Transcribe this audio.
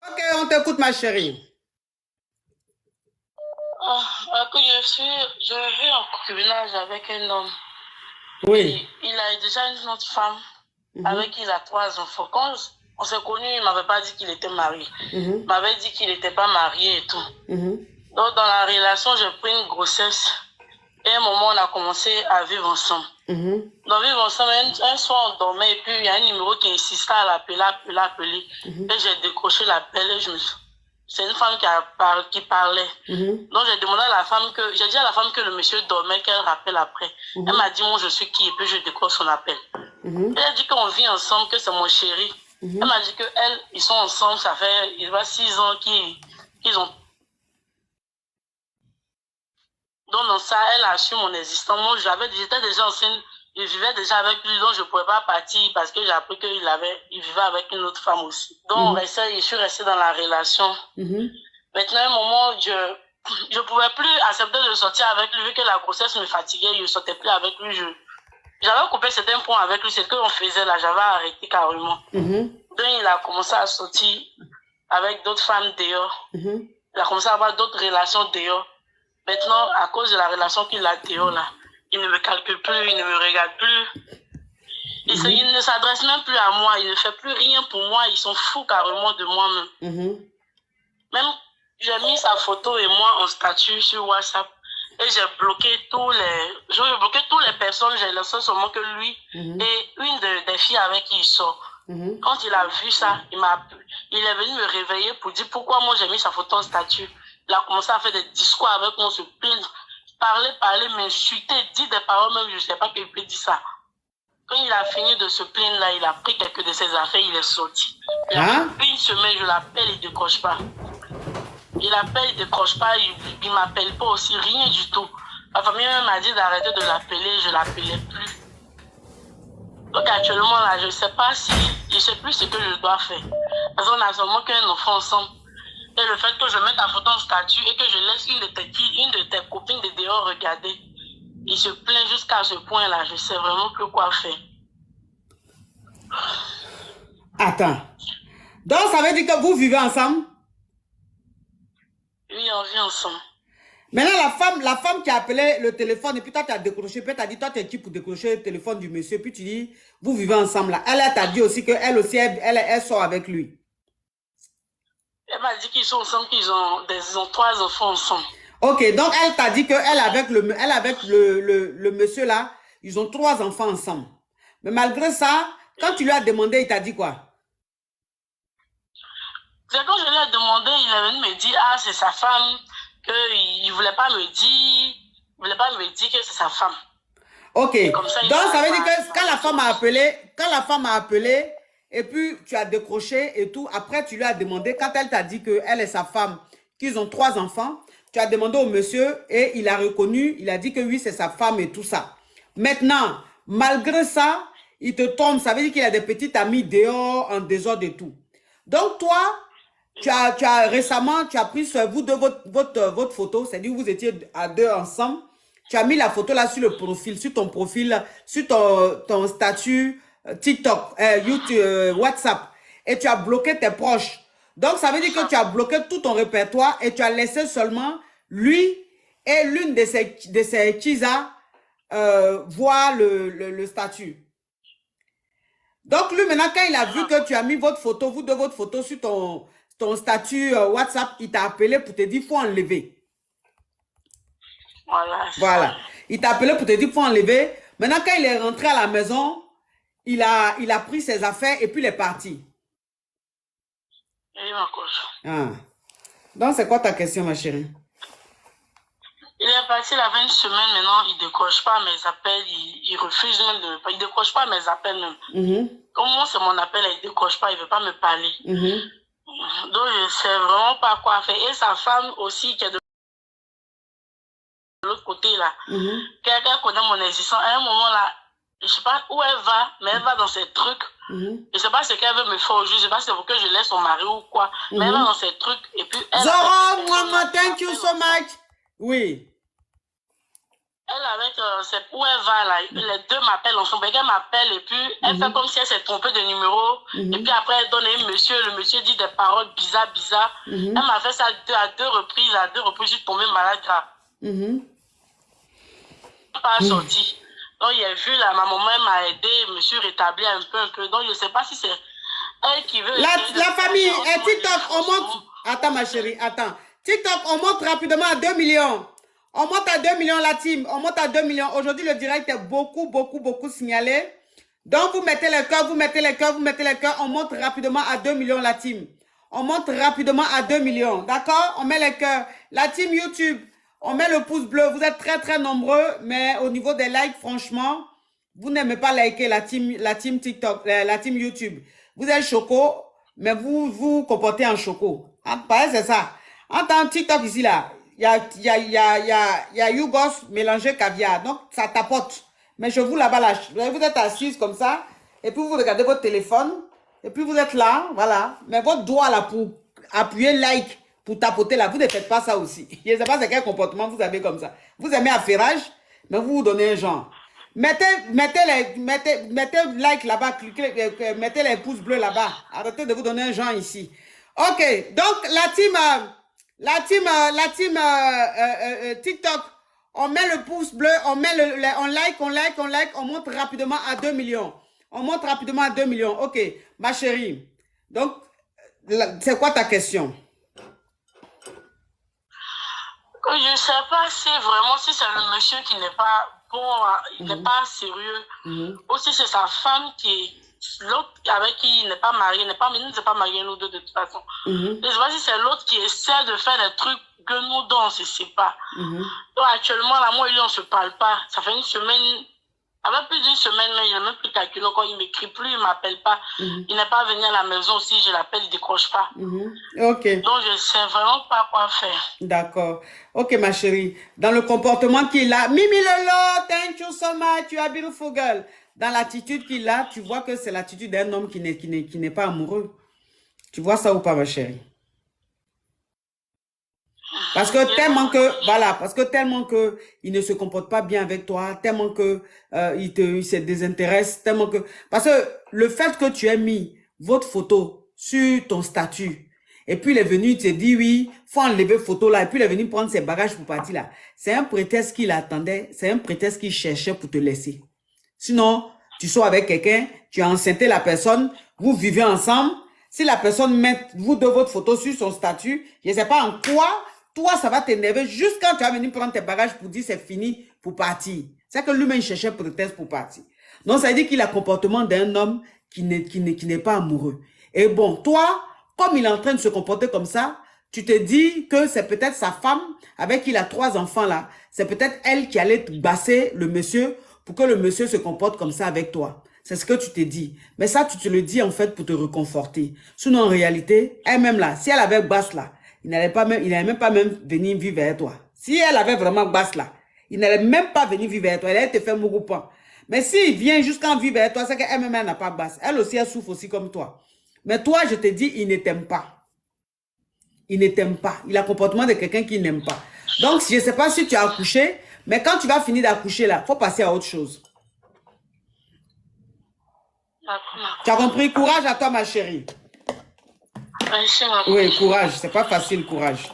Ok, on t'écoute, ma chérie. Que je vis en concubinage avec un homme. Oui. Il a déjà une autre femme avec qui il a 3 enfants. Quand on s'est connus, il ne m'avait pas dit qu'il était marié. Il m'avait dit qu'il n'était pas marié et tout. Donc, dans la relation, j'ai pris une grossesse. Et à un moment, on a commencé à vivre ensemble. Donc, vivre ensemble, un soir, on dormait et puis il y a un numéro qui insistait à l'appeler. Et j'ai décroché l'appel et c'est une femme qui parlait. Donc, j'ai demandé à la femme j'ai dit à la femme que le monsieur dormait, qu'elle rappelle après. Elle m'a dit, moi, je suis qui? Et puis, je décroche son appel. Elle a dit qu'on vit ensemble, que c'est mon chéri. Elle m'a dit qu'ils sont ensemble, ça fait 6 ans qu'ils ont. Donc, dans ça, elle a su mon existence. Moi, j'étais déjà enceinte, je vivais déjà avec lui, donc je ne pouvais pas partir parce que j'ai appris qu'il vivait avec une autre femme aussi. Donc, je suis restée dans la relation. Maintenant, à un moment, je ne pouvais plus accepter de sortir avec lui, vu que la grossesse me fatiguait, je ne sortais plus avec lui. J'avais coupé certains points avec lui, c'est ce qu'on faisait là, j'avais arrêté carrément. Donc, il a commencé à sortir avec d'autres femmes dehors. Il a commencé à avoir d'autres relations dehors. Maintenant, à cause de la relation qu'il a dehors là, il ne me calcule plus, il ne me regarde plus. Il ne s'adresse même plus à moi, il ne fait plus rien pour moi, ils sont fous carrément de moi-même. Même, j'ai mis sa photo et moi en statut sur WhatsApp et j'ai bloqué toutes les personnes, j'ai laissé seulement que lui et une des filles avec qui il sort. Quand il a vu ça, il est venu me réveiller pour dire pourquoi moi j'ai mis sa photo en statut. Il a commencé à faire des discours avec moi, se plaindre, parler, m'insulter, dire des paroles même, je ne sais pas qu'il peut dire ça. Quand il a fini de se plaindre là, il a pris quelques de ses affaires, il est sorti. Il a fait une semaine, je l'appelle, il ne décroche pas. Il appelle, il ne décroche pas, il ne m'appelle pas aussi, rien du tout. Ma famille même m'a dit d'arrêter de l'appeler, je ne l'appelais plus. Donc actuellement là, je ne sais plus ce que je dois faire. Parce qu'on a seulement qu'un enfant ensemble. Et le fait que je mette ta photo en statut et que je laisse une de tes copines de dehors regarder, il se plaint jusqu'à ce point-là. Je ne sais vraiment plus quoi faire. Attends. Donc, ça veut dire que vous vivez ensemble? Oui, on vit ensemble. Maintenant, la femme qui a appelé le téléphone et puis toi, tu as décroché, puis tu as dit, toi, tu es qui pour décrocher le téléphone du monsieur, puis tu dis, vous vivez ensemble là. Elle t'a dit aussi qu'elle aussi, elle sort avec lui. Elle m'a dit qu'ils sont ensemble, qu'ils ont 3 enfants ensemble. Ok, donc elle t'a dit qu'elle avec le monsieur là, ils ont 3 enfants ensemble. Mais malgré ça, quand tu lui as demandé, il t'a dit quoi? C'est quand je lui ai demandé, il est venu me dire, ah, c'est sa femme, qu'il ne voulait pas me dire que c'est sa femme. Ok, donc ça veut dire que quand la femme a appelé, et puis tu as décroché et tout, après tu lui as demandé, quand elle t'a dit qu'elle est sa femme, qu'ils ont 3 enfants, tu as demandé au monsieur et il a reconnu, il a dit que oui, c'est sa femme et tout ça. Maintenant, malgré ça, il te trompe, ça veut dire qu'il a des petites amies dehors, en désordre et tout. Donc toi, récemment, tu as pris sur vous de votre photo, c'est-à-dire vous étiez à 2 ensemble. Tu as mis la photo là sur le profil, sur ton profil, sur ton statut TikTok, YouTube, WhatsApp. Et tu as bloqué tes proches. Donc, ça veut dire que tu as bloqué tout ton répertoire et tu as laissé seulement lui et l'une de ses Chiza voir le statut. Donc, lui, maintenant, quand il a vu que tu as mis votre photo, votre photo sur ton statut WhatsApp, il t'a appelé pour te dire qu'il faut enlever. Voilà. Il t'a appelé pour te dire qu'il faut enlever. Maintenant, quand il est rentré à la maison, il a pris ses affaires et puis il est parti. Oui, ma coach. Ah. Donc, c'est quoi ta question, ma chérie? Il est parti, il avait une semaine maintenant, il ne décroche pas mes appels, il refuse même de me parler. Il ne décroche pas mes appels même. Comme moi, c'est mon appel, il ne décroche pas, il ne veut pas me parler. Donc, je ne sais vraiment pas quoi faire. Et sa femme aussi, qui est de l'autre côté là, quelqu'un connaît mon existence. À un moment là, je ne sais pas où elle va, mais elle va dans ses trucs. Je ne sais pas ce qu'elle veut me faire aujourd'hui. Je ne sais pas si c'est pour que je laisse son mari ou quoi. Mais elle va dans ses trucs. Et puis elle. Zoro, maman, thank you so much. Oui. Elle avec, c'est où elle va là, les deux m'appellent ensemble. Elle m'appelle et puis elle fait comme si elle s'est trompée de numéro. Et puis après elle donne un monsieur, le monsieur dit des paroles bizarres. Elle m'a fait ça à deux reprises, je suis tombée malade grave. Pas sorti. Donc il a vu là, ma maman m'a aidé, je me suis rétablie un peu. Donc je ne sais pas si c'est elle qui veut. La famille, TikTok, on monte. Attends ma chérie, attends. TikTok, on monte rapidement à 2 millions. On monte à 2 millions la team. On monte à 2 millions. Aujourd'hui, le direct est beaucoup signalé. Donc, vous mettez les cœurs, vous mettez les cœurs. On monte rapidement à 2 millions la team. On monte rapidement à 2 millions. D'accord? On met les cœurs. La team YouTube, on met le pouce bleu. Vous êtes très nombreux. Mais au niveau des likes, franchement, vous n'aimez pas liker la team TikTok, la team YouTube. Vous êtes choco, mais vous comportez en choco. Ah, pareil, c'est ça. En tant que TikTok ici, là, il y a Yougos mélangé caviar. Donc, ça tapote. Mais je vous là-bas, là, vous êtes assise comme ça. Et puis, vous regardez votre téléphone. Et puis, vous êtes là, voilà. Mais votre doigt, là, pour appuyer like, pour tapoter, là, vous ne faites pas ça aussi. Je ne sais pas c'est quel comportement vous avez comme ça. Vous aimez affairage, mais vous vous donnez un genre. Mettez like là-bas, cliquez, mettez les pouces bleus là-bas. Arrêtez de vous donner un genre ici. Ok, donc la team TikTok, on met le pouce bleu, on like, on monte rapidement à 2 millions. On monte rapidement à 2 millions. Ok, ma chérie. Donc, c'est quoi ta question? Je ne sais pas si vraiment si c'est le monsieur qui n'est pas bon, il n'est pas sérieux. Ou si c'est sa femme qui l'autre avec qui il n'est pas marié, il ne s'est pas marié nous deux de toute façon. Je ne sais pas si c'est l'autre qui essaie de faire des trucs que nous deux on ne se sait pas. Donc actuellement là, moi et lui on ne se parle pas. Ça fait une semaine. Avec plus d'une semaine, mais il n'a même plus calculé quand il ne m'écrit plus, il ne m'appelle pas. Il n'est pas venu à la maison si je l'appelle, il ne décroche pas. Ok. Donc, je ne sais vraiment pas quoi faire. D'accord. Ok, ma chérie. Dans le comportement qu'il a, Mimi Lolo, thank you so much, you are beautiful girl. Dans l'attitude qu'il a, tu vois que c'est l'attitude d'un homme qui n'est pas amoureux. Tu vois ça ou pas, ma chérie? Parce que tellement que, voilà, il ne se comporte pas bien avec toi, tellement que il se désintéresse, tellement que, parce que le fait que tu aies mis votre photo sur ton statut, et puis il est venu, il te dit oui, faut enlever photo là, et puis il est venu prendre ses bagages pour partir là. C'est un prétexte qu'il attendait, c'est un prétexte qu'il cherchait pour te laisser. Sinon, tu sors avec quelqu'un, tu as enceinté la personne, vous vivez ensemble. Si la personne met vous deux votre photo sur son statut, je ne sais pas en quoi. Toi, ça va t'énerver juste quand tu vas venir prendre tes bagages pour dire c'est fini pour partir. C'est que lui-même cherchait prétexte pour partir. Donc, ça veut dire qu'il a le comportement d'un homme qui n'est pas amoureux. Et bon, toi, comme il est en train de se comporter comme ça, tu te dis que c'est peut-être sa femme avec qui il a 3 enfants là. C'est peut-être elle qui allait basser le monsieur pour que le monsieur se comporte comme ça avec toi. C'est ce que tu te dis. Mais ça, tu te le dis en fait pour te réconforter. Sinon, en réalité, elle-même là, si elle avait basse là, il n'allait même pas venir vivre avec toi. Si elle avait vraiment basse là, il n'allait même pas venir vivre avec toi. Elle allait te faire mourir point. Mais s'il vient jusqu'en vivre avec toi, c'est qu'elle-même n'a pas basse. Elle aussi, elle souffre aussi comme toi. Mais toi, je te dis, il ne t'aime pas. Il ne t'aime pas. Il a le comportement de quelqu'un qui n'aime pas. Donc, je ne sais pas si tu as accouché, mais quand tu vas finir d'accoucher là, il faut passer à autre chose. Tu as compris? Courage à toi, ma chérie. Merci, Oui, courage. C'est pas facile, courage.